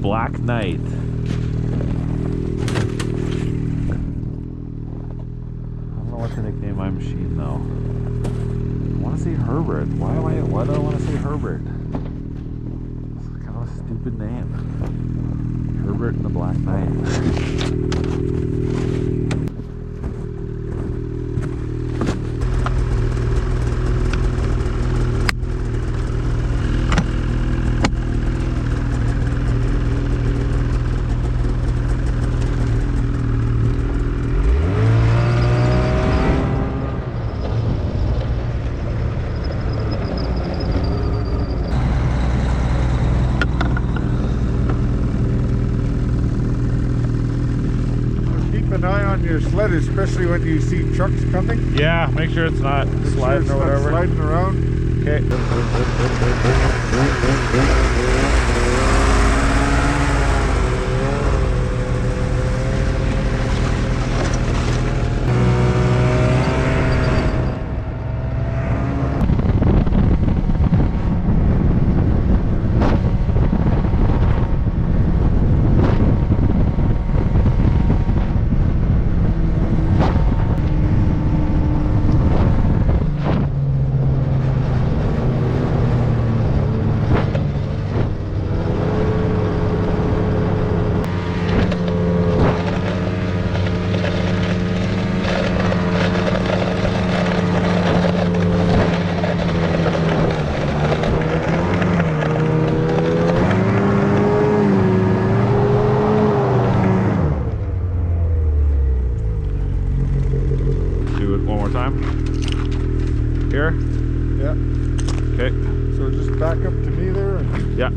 Black Knight. I don't know what to nickname my machine though. I want to say Herbert. Why do I want to say Herbert? It's kind of a stupid name. Herbert and the Black Knight. Your sled, especially when you see trucks coming. Yeah, make sure it's not sliding or whatever. Sliding around. Okay. Here? Yeah. Okay. So just back up to me there? And yeah.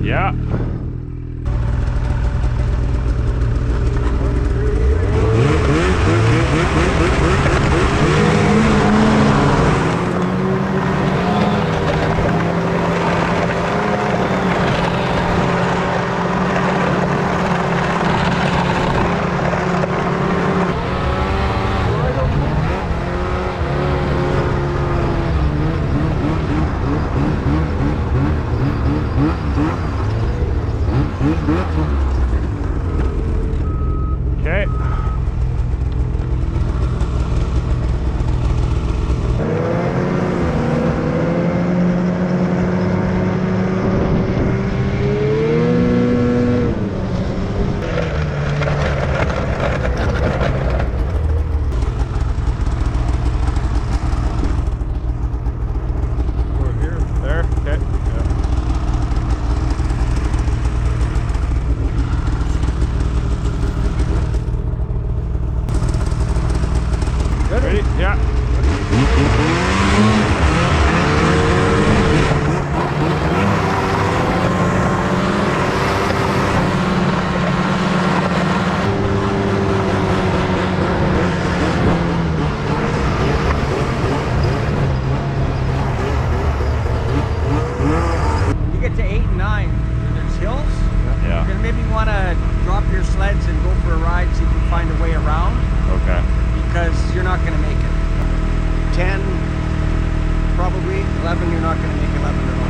Yeah. Okay. over here. There. Okay. Yeah. Ready? Yeah. You get to 8 and 9, and there's hills. Yeah. You're gonna maybe want to drop your sleds and go for a ride so you can find a way around, Okay. because you're not gonna make it. 10, probably 11. You're not gonna make 11 at all.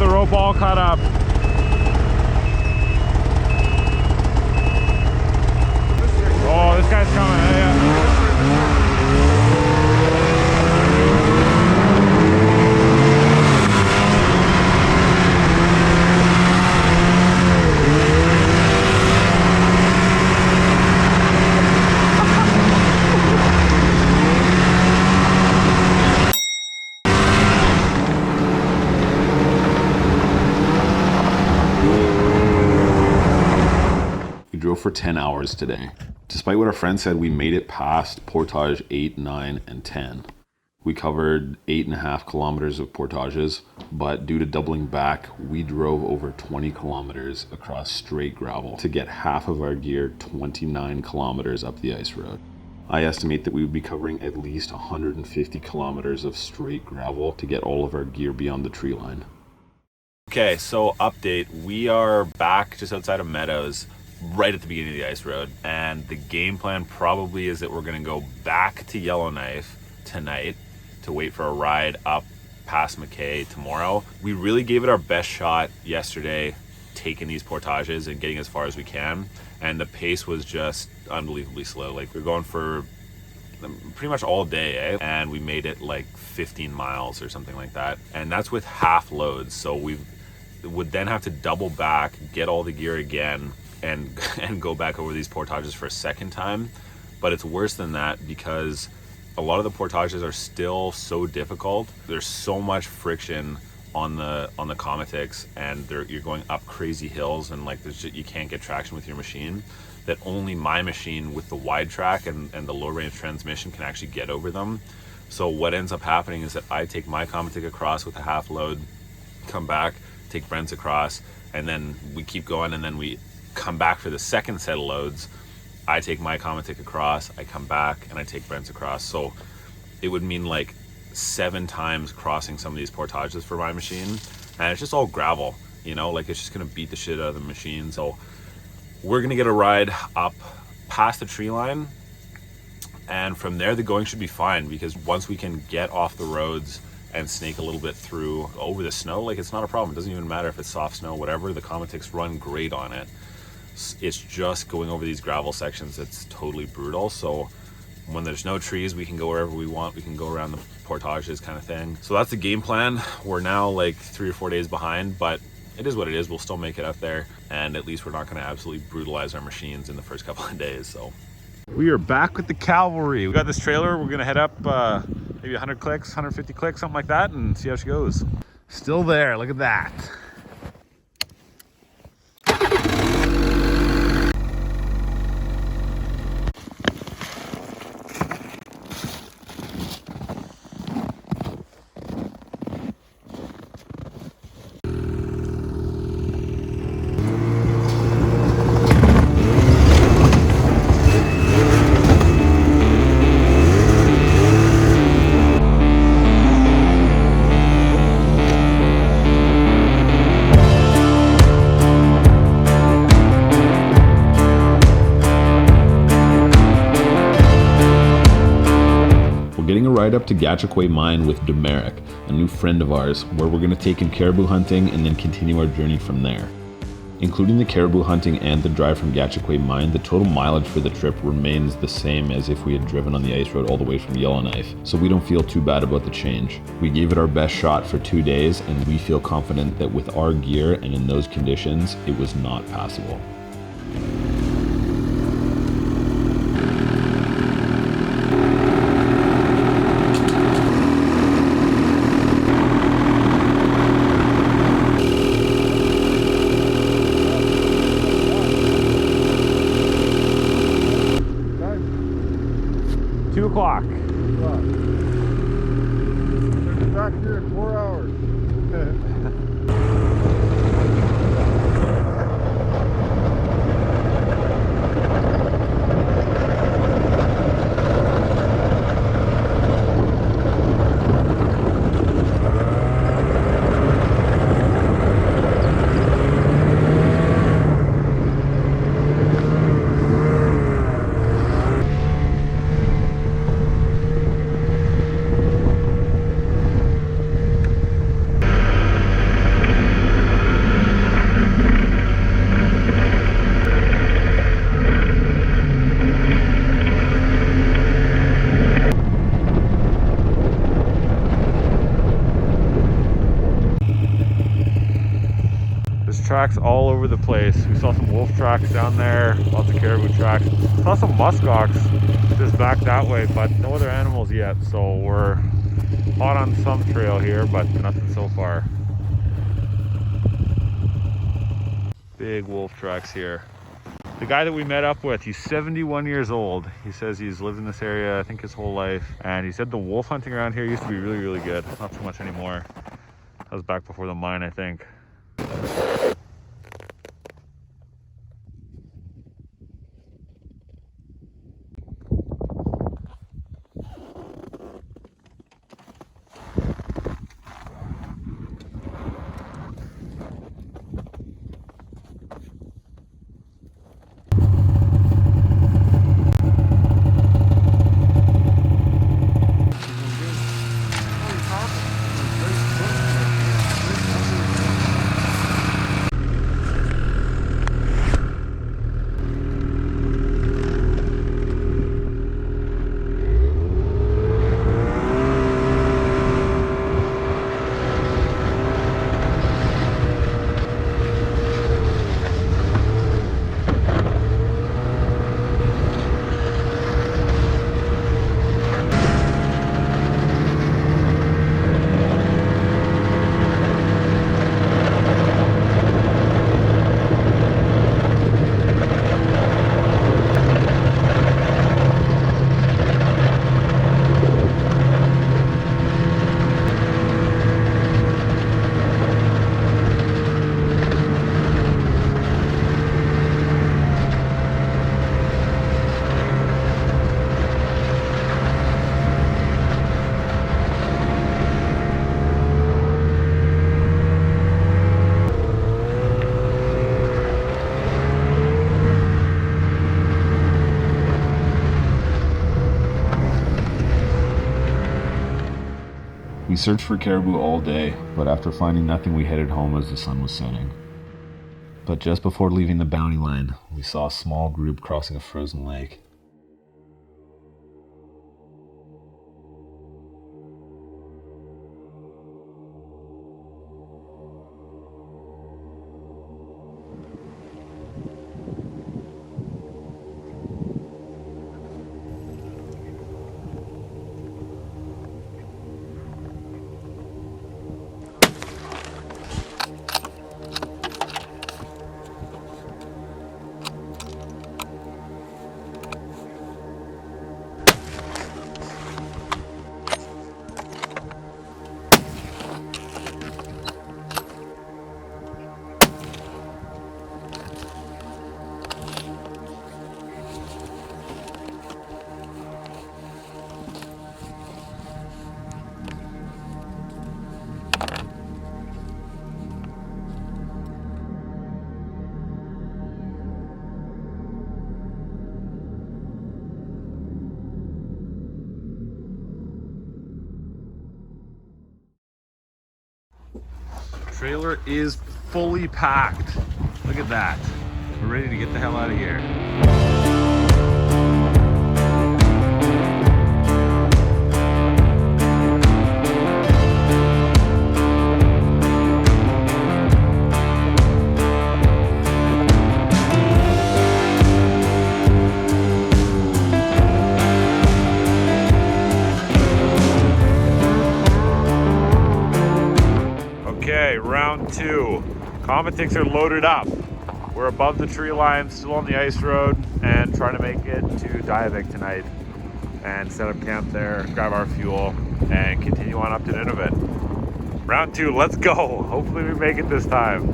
the rope all cut up. Oh, this guy's coming. Yeah. We drove for 10 hours today. Despite what our friend said, we made it past portage 8, 9, and 10. We covered 8.5 kilometers of portages, but due to doubling back, we drove over 20 kilometers across straight gravel to get half of our gear 29 kilometers up the ice road. I estimate that we would be covering at least 150 kilometers of straight gravel to get all of our gear beyond the tree line. Okay, so update. We are back just outside of Meadows, right at the beginning of the ice road, and the game plan probably is that we're going to go back to Yellowknife tonight to wait for a ride up past McKay tomorrow. We really gave it our best shot yesterday, taking these portages and getting as far as we can, and the pace was just unbelievably slow. Like, we're going for pretty much all day, eh? And we made it like 15 miles or something like that, and that's with half loads. So we would then have to double back, get all the gear again, and go back over these portages for a second time. But it's worse than that because a lot of the portages are still so difficult. There's so much friction on the Kamotiks, and you're going up crazy hills, and like you can't get traction with your machine, that only my machine with the wide track and the low range transmission can actually get over them. So what ends up happening is that I take my Kamotik across with a half load, come back, take Brent's across, and then we keep going, and then we come back for the second set of loads. I take my Kamotik across, I come back, and I take Brent's across. So it would mean like 7 times crossing some of these portages for my machine, and it's just all gravel, you know, like it's just gonna beat the shit out of the machine. So we're gonna get a ride up past the tree line, and from there the going should be fine, because once we can get off the roads and snake a little bit through over the snow, like it's not a problem. It doesn't even matter if it's soft snow, whatever. The Kamotiks run great on it. It's just going over these gravel sections that's totally brutal. So when there's no trees, we can go wherever we want. We can go around the portages kind of thing. So that's the game plan. We're now like 3 or 4 days behind, but it is what it is. We'll still make it up there, and at least we're not going to absolutely brutalize our machines in the first couple of days. So we are back with the cavalry. We got this trailer. We're going to head up maybe 100 clicks, 150 clicks, something like that, and see how she goes. Still there. Look at that. Getting a ride up to Gahcho Kue Mine with Demeric, a new friend of ours, where we're going to take in caribou hunting and then continue our journey from there. Including the caribou hunting and the drive from Gahcho Kue Mine, the total mileage for the trip remains the same as if we had driven on the ice road all the way from Yellowknife, so we don't feel too bad about the change. We gave it our best shot for 2 days, and we feel confident that with our gear and in those conditions, it was not passable. O'clock. Back here in 4 hours. tracks all over the place. We saw some wolf tracks down there, lots of caribou tracks. Saw some muskox just back that way, but no other animals yet. So we're hot on some trail here, but nothing so far. Big wolf tracks here. The guy that we met up with, he's 71 years old. He says he's lived in this area, I think, his whole life. And he said the wolf hunting around here used to be really, really good. Not so much anymore. That was back before the mine, I think. We searched for caribou all day, but after finding nothing, we headed home as the sun was setting. But just before leaving the bounty line, we saw a small group crossing a frozen lake. Trailer is fully packed. Look at that. We're ready to get the hell out of here. Okay, round two. Kamotiks are loaded up. We're above the tree line, still on the ice road, and trying to make it to Diavik tonight and set up camp there, grab our fuel, and continue on up to Nunavut. Round two, let's go. Hopefully we make it this time.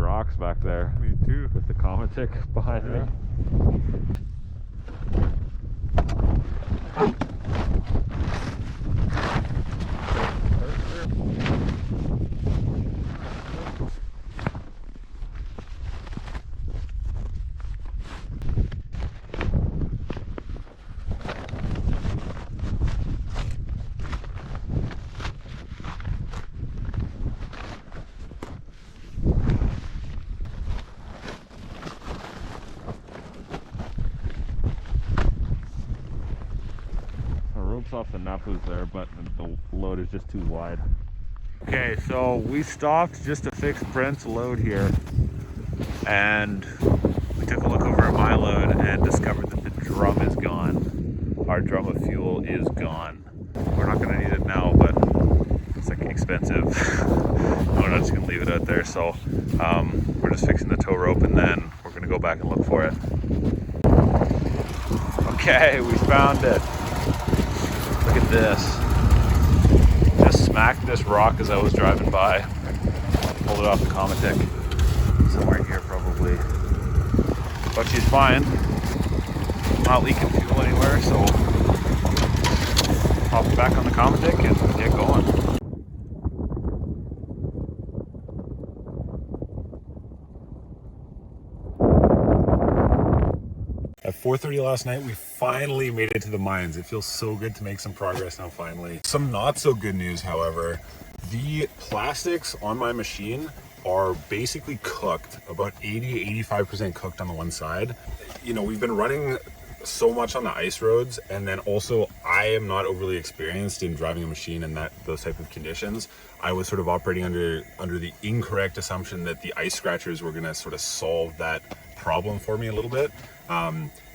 rocks back there. Me too. With the Kamotik behind me. Off the napus there, but the load is just too wide. Okay, so we stopped just to fix Brent's load here, and we took a look over at my load and discovered that the drum is gone. Our drum of fuel is gone. We're not going to need it now, but it's like expensive. We're not just going to leave it out there, so we're just fixing the tow rope, and then we're going to go back and look for it. Okay, we found it. Look at this. Just smacked this rock as I was driving by. Pulled it off the Kamotik. Somewhere here probably. But she's fine. Not leaking fuel anywhere, so hop back on the Kamotik and get going. At 4:30 last night, we finally made it to the mines. It feels so good to make some progress now, finally. Some not so good news, however. The plastics on my machine are basically cooked, about 80-85% cooked on the one side. You know, we've been running so much on the ice roads, and then also I am not overly experienced in driving a machine in those type of conditions. I was sort of operating under the incorrect assumption that the ice scratchers were going to sort of solve that problem for me a little bit.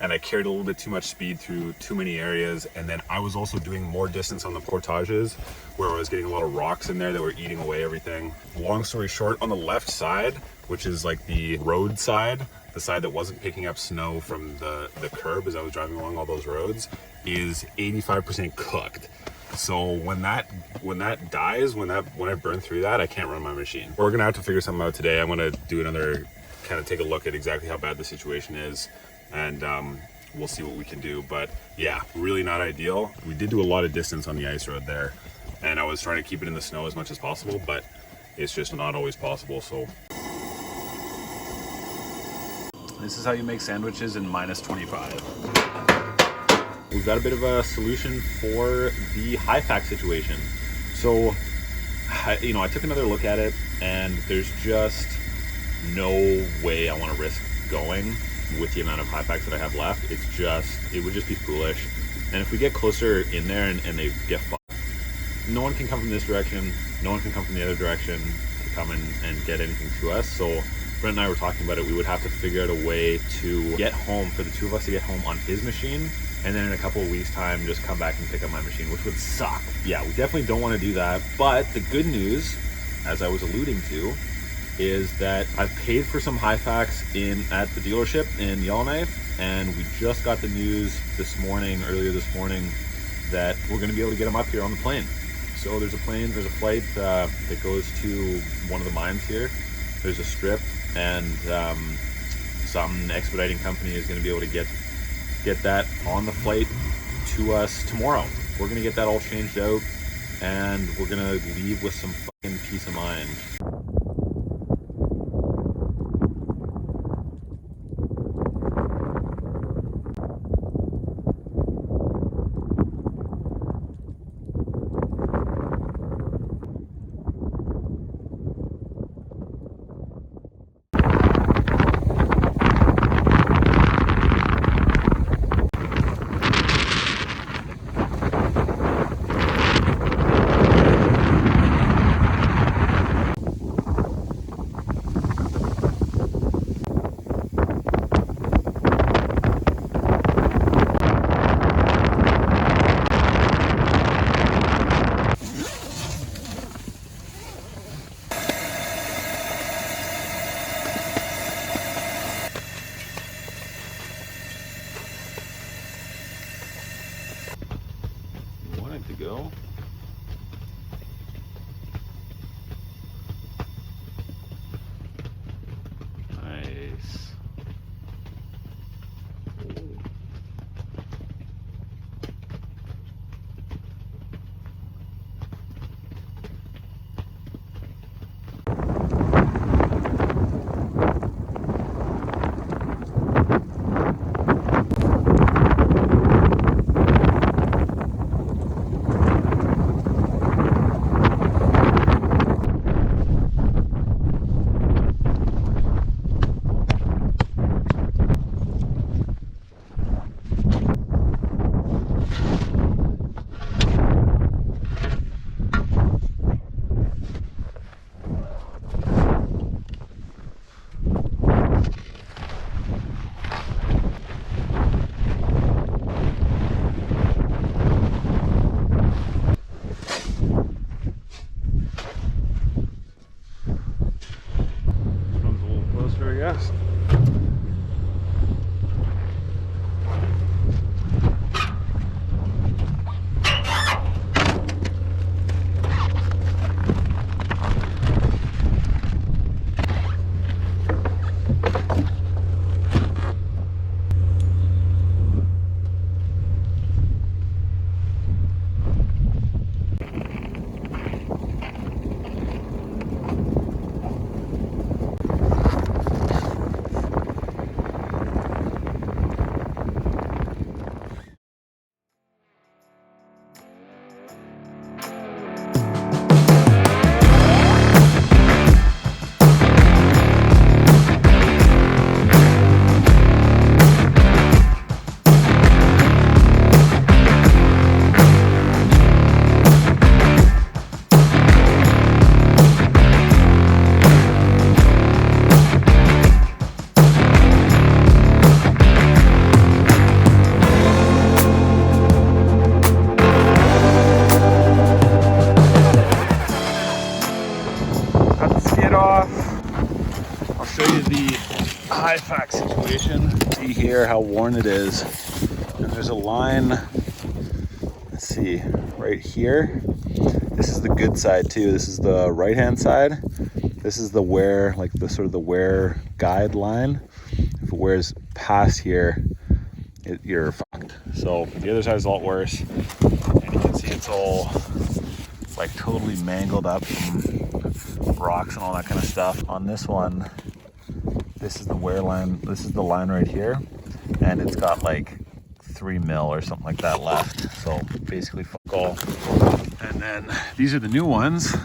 And I carried a little bit too much speed through too many areas, and then I was also doing more distance on the portages where I was getting a lot of rocks in there that were eating away everything. Long story short, on the left side, which is like the road side, the side that wasn't picking up snow from the curb as I was driving along all those roads, is 85% cooked. So when that dies, when I burn through that, I can't run my machine. We're gonna have to figure something out today. I'm gonna do another kind of take a look at exactly how bad the situation is, and we'll see what we can do. But yeah, really not ideal. We did do a lot of distance on the ice road there, and I was trying to keep it in the snow as much as possible, but it's just not always possible. So this is how you make sandwiches in -25. We've got a bit of a solution for the Hyfax situation. So I took another look at it, and there's just no way I want to risk going with the amount of Hyfax that I have left. It would just be foolish. And if we get closer in there and they get fucked, no one can come from this direction, no one can come from the other direction to come and get anything to us. So Brent and I were talking about it. We would have to figure out a way to get home, for the two of us to get home on his machine, and then in a couple of weeks time just come back and pick up my machine, which would suck. Yeah, we definitely don't want to do that. But the good news, as I was alluding to, is that I've paid for some Hyfax at the dealership in Yellowknife, and we just got the news earlier this morning, that we're going to be able to get them up here on the plane. So there's a flight that goes to one of the mines here. There's a strip, and some expediting company is going to be able to get that on the flight to us tomorrow. We're going to get that all changed out, and we're going to leave with some fucking peace of mind. To go. Hyfax situation. See here how worn it is. And there's a line, let's see, right here. This is the good side too. This is the right hand side. This is the wear, like the sort of the wear guide line. If it wears past here, you're fucked. So the other side is a lot worse. And you can see it's all like totally mangled up from rocks and all that kind of stuff. On this one, this is the wear line. This is the line right here. And it's got like 3 mil or something like that left. So basically fuck all. And then these are the new ones.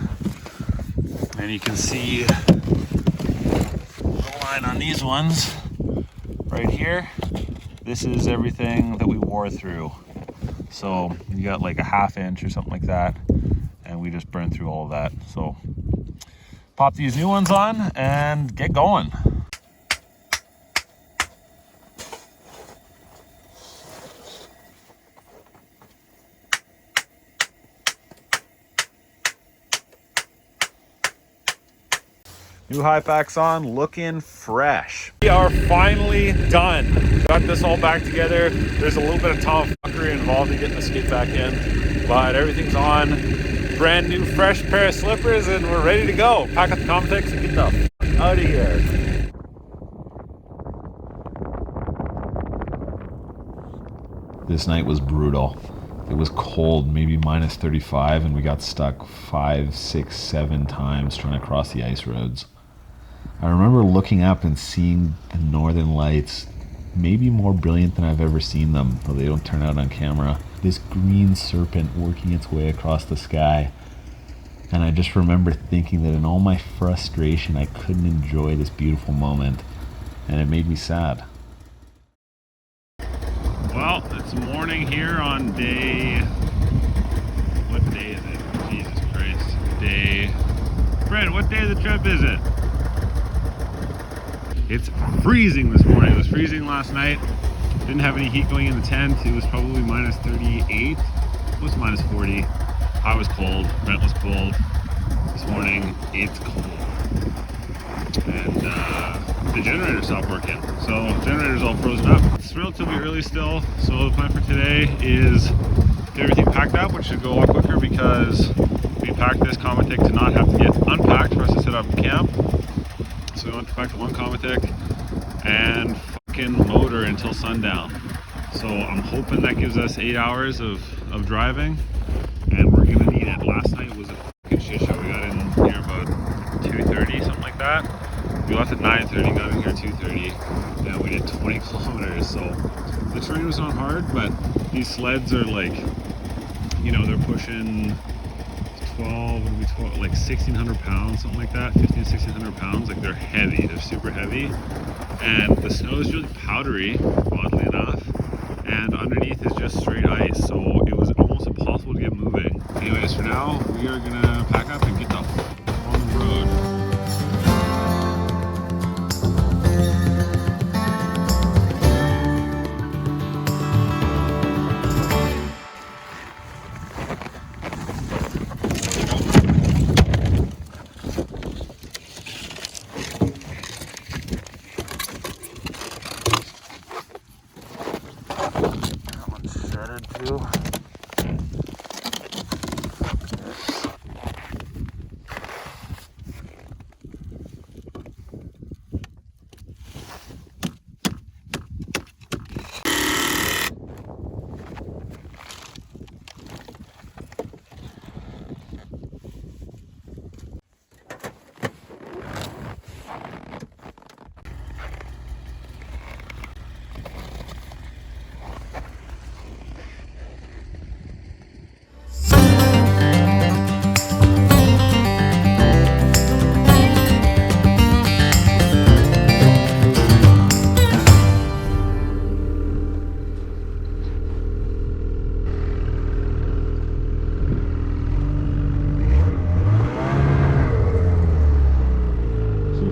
And you can see the line on these ones right here. This is everything that we wore through. So you got like a 1/2 inch or something like that. And we just burned through all of that. So pop these new ones on and get going. New Hyfax on, looking fresh. We are finally done. Got this all back together. There's a little bit of tomfoolery involved in getting the skate back in, but everything's on. Brand new fresh pair of slippers and we're ready to go. Pack up the Kamotiks and get the f out of here. This night was brutal. It was cold, maybe minus 35, and we got stuck 5, 6, 7 times trying to cross the ice roads. I remember looking up and seeing the northern lights, maybe more brilliant than I've ever seen them, though they don't turn out on camera. This green serpent working its way across the sky. And I just remember thinking that in all my frustration, I couldn't enjoy this beautiful moment. And it made me sad. Well, it's morning here on day... What day is it? Jesus Christ. Day... Brent, what day of the trip is it? It's freezing this morning. It was freezing last night. Didn't have any heat going in the tent. It was probably minus 38. It was minus 40. I was cold. Brent was cold. This morning, it's cold. And the generator stopped working. So the generator's all frozen up. It's relatively early still. So the plan for today is get everything packed up, which should go a lot quicker because we packed this Kamotik to not have to get unpacked for us to set up camp. So we went back to one Kamotik and fucking motor until sundown. So I'm hoping that gives us 8 hours of driving, and we're gonna need it. Last night was a fucking shit show. We got in here about 2:30, something like that. We left at 9:30, got in here at 2:30, and we did 20 kilometers. So the terrain was not hard, but these sleds are like, you know, they're pushing 12, like 1,600 pounds, something like that, 1,500 to 1,600 pounds. Like they're heavy, they're super heavy, and the snow is really powdery, oddly enough, and underneath is just straight ice, so it was almost impossible to get moving. Anyways, for now, we are gonna pack up and get the f on the road.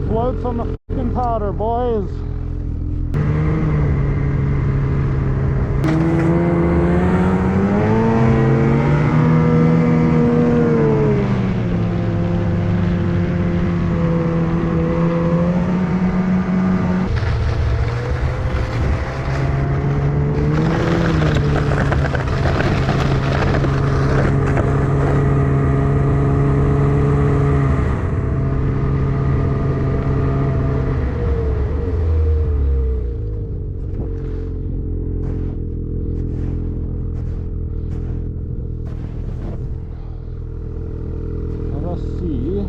Floats on the fucking powder, boys. see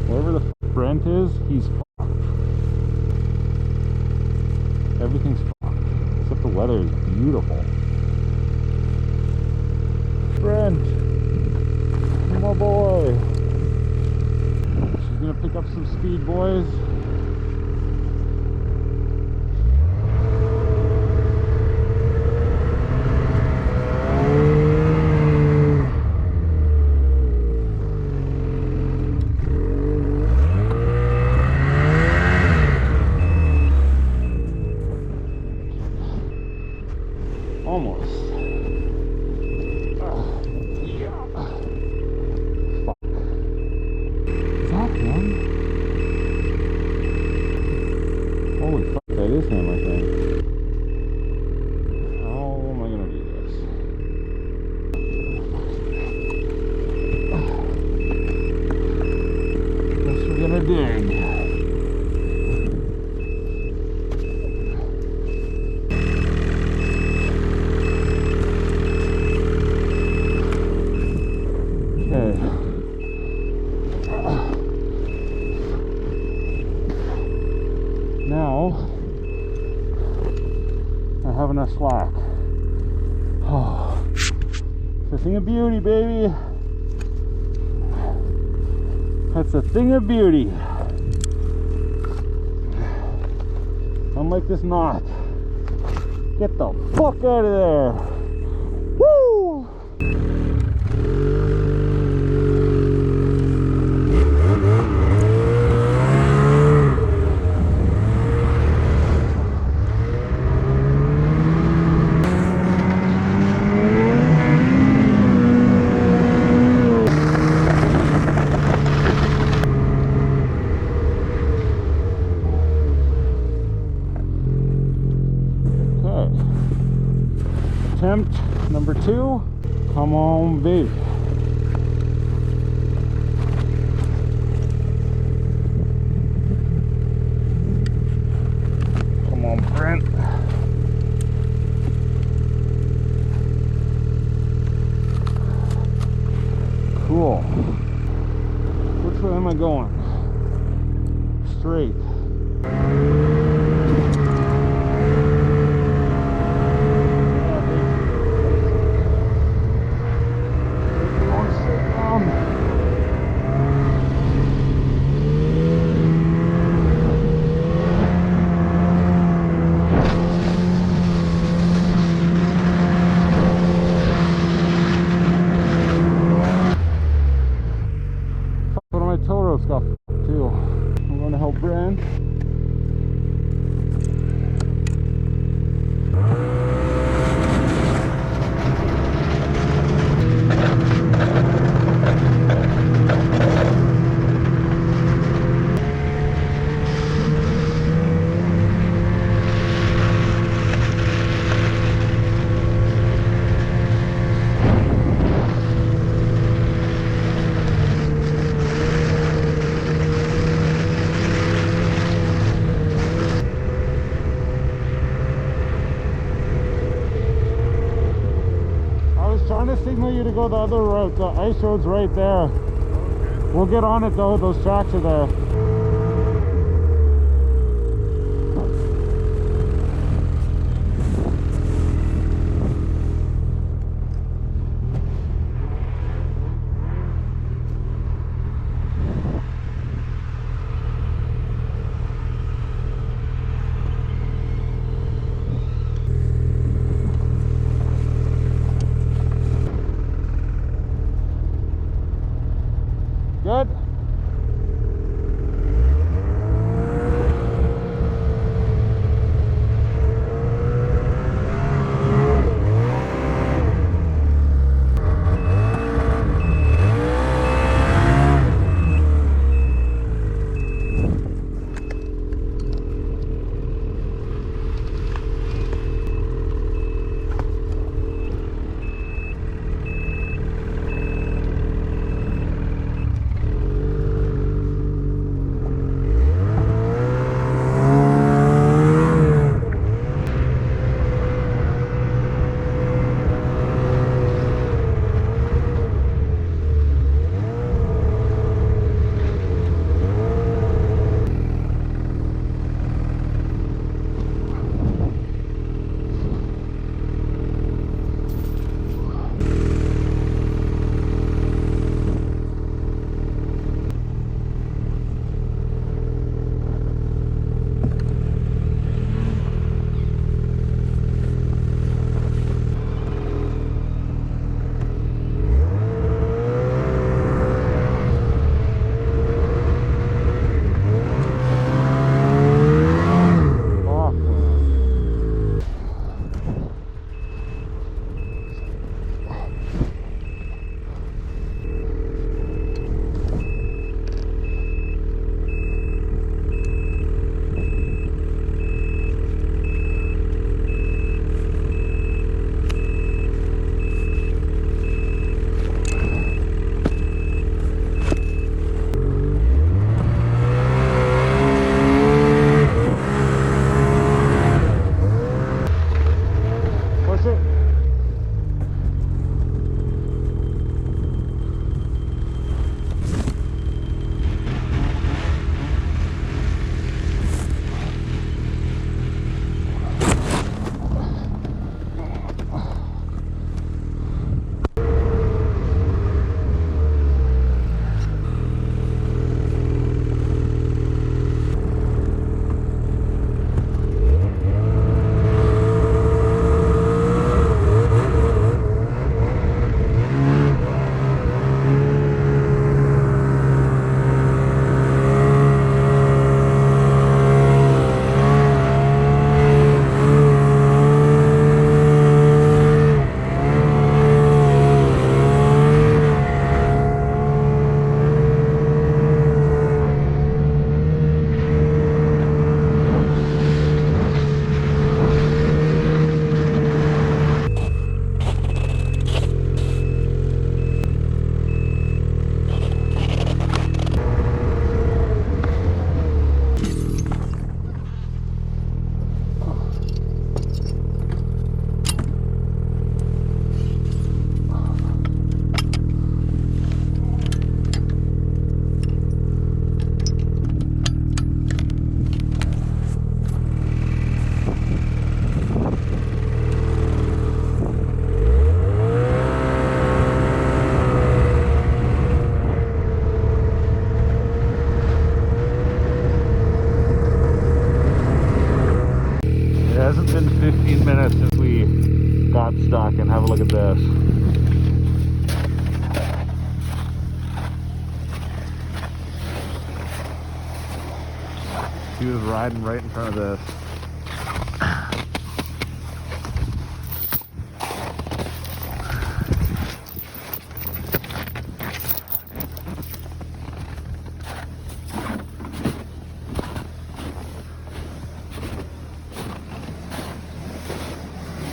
wherever the f Brent is, he's fucked. Everything's fucked. Except the weather is beautiful. Brent, my boy. She's gonna pick up some speed, boys. Almost. Yeah. Fuck. Is that him? Holy fuck, that is him, I think. How am I gonna do this? Guess we're gonna dig. Now I have enough slack. Oh, it's a thing of beauty, baby. That's a thing of beauty. Unlike this knot. Get the fuck out of there. Woo! Attempt number 2. Come on, baby. Come on, Brent. Cool. Which way am I going? Straight. Got too. I'm going to help Brand. Trying to signal you to go the other route. The ice road's right there. Okay. We'll get on it though. Those tracks are there. Good. have a look at this. He was riding right in front of this.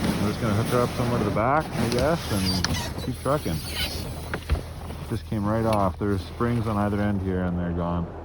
I'm just gonna hook her up somewhere to the back, I guess, and keep trucking. Just came right off. There's springs on either end here and they're gone.